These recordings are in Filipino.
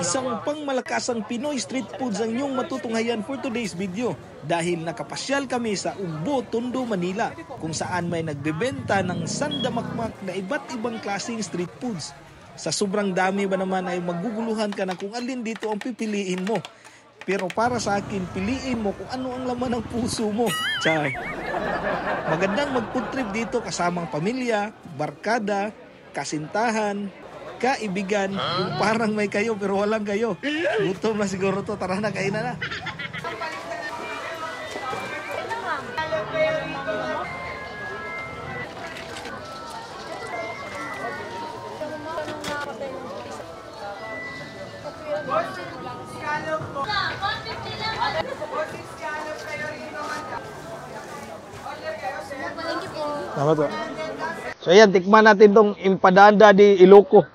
Isang pangmalakasang Pinoy street foods ang inyong matutunghayan for today's video dahil nakapasyal kami sa Ugbo, Tondo, Manila kung saan may nagbebenta ng sandamakmak na iba't ibang klaseng street foods. Sa sobrang dami ba naman ay maguguluhan ka na kung alin dito ang pipiliin mo. Pero para sa akin, piliin mo kung ano ang laman ng puso mo. Chay. Magandang mag-food trip dito kasamang pamilya, barkada, kasintahan, kaibigan, yung parang may kayo pero walang kayo. Gutom na siguro to, tara na, kainan na. Tama to. So ayan, tikman natin tong empanada di Ilocos.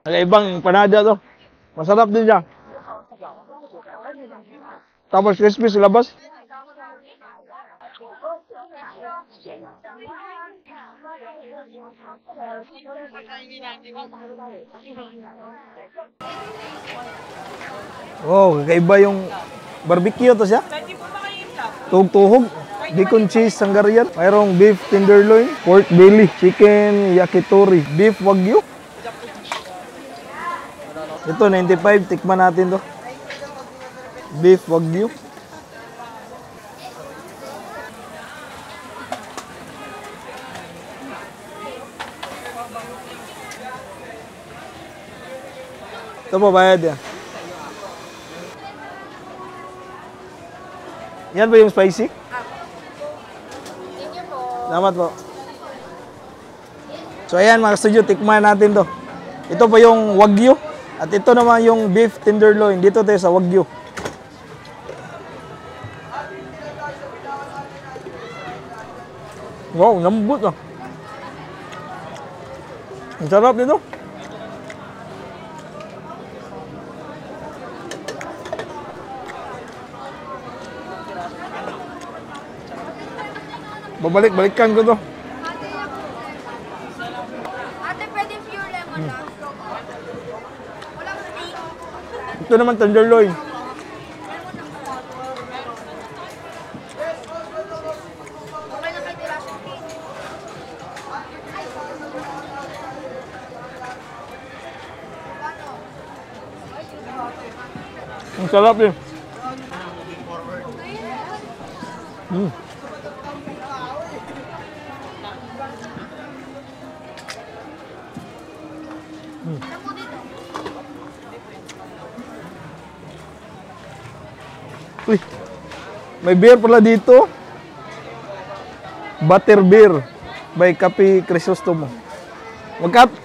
Ibang empanada to. Masarap din siya. Tapos crispy sa labas. Oh, kakaiba yung barbecue to siya. Tuhog-tuhog, bacon cheese sanggarian, mayroong beef tenderloin, pork belly, chicken yakitori, beef wagyu. Ito 95, tikman natin to. Beef wagyu. Ito po, bayad yan. Yan ba yung spicy? Thank you po. Salamat po. So ayan mga studio, tikman natin to. Ito po yung wagyu. At ito naman yung beef tenderloin. Dito tayo sa wagyu. Wow, lambot ah. Ang sarap dito. Babalik-balikan ko to. Ate, pwede pure lemon lang. Walang steak. Ito naman tenderloin. Okay na may tira sa steak. Ang sarap yun. Uy, may beer pala dito. Butter beer by Cafe Crisostomo.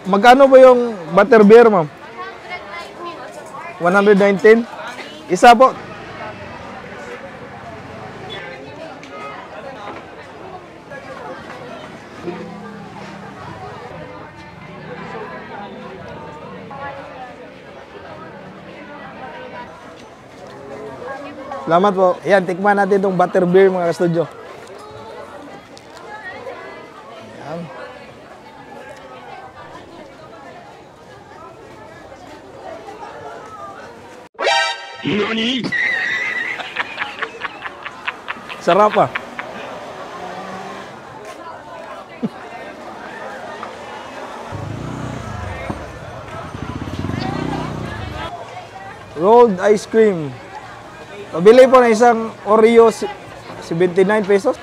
Magkano ba yung butter beer, ma'am? 119. Isa po. Salamat po. Ayan, tikman natin itong butter beer mga ka-studio. Ayan. Nani? Sarap ah. Rolled ice cream. Pabili po na isang Oreo 79 pesos.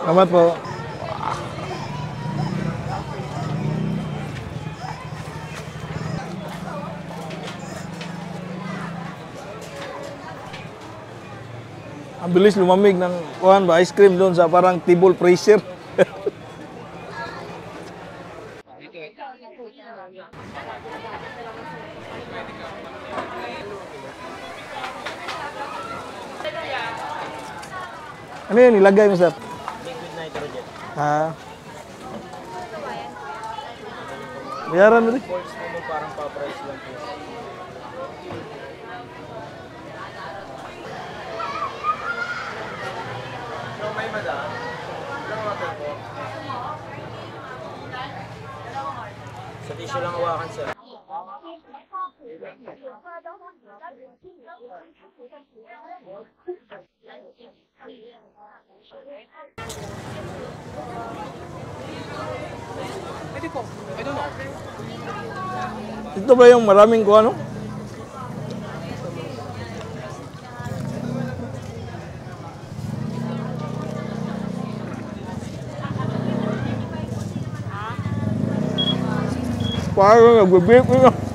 Salamat po. bilis lumamig ng kuhan ba, ice cream doon sa parang table freezer. Ano yun, ilagay mo sir? Liquid nitrogen. Ah. Bayaran mo rin. Force mo parang pa-price lang po. So, may madam. Ilang water po? Sa tissue lang hawakan sir. Ito ba yung maraming kuha, no? Parang nagbe-bake mo.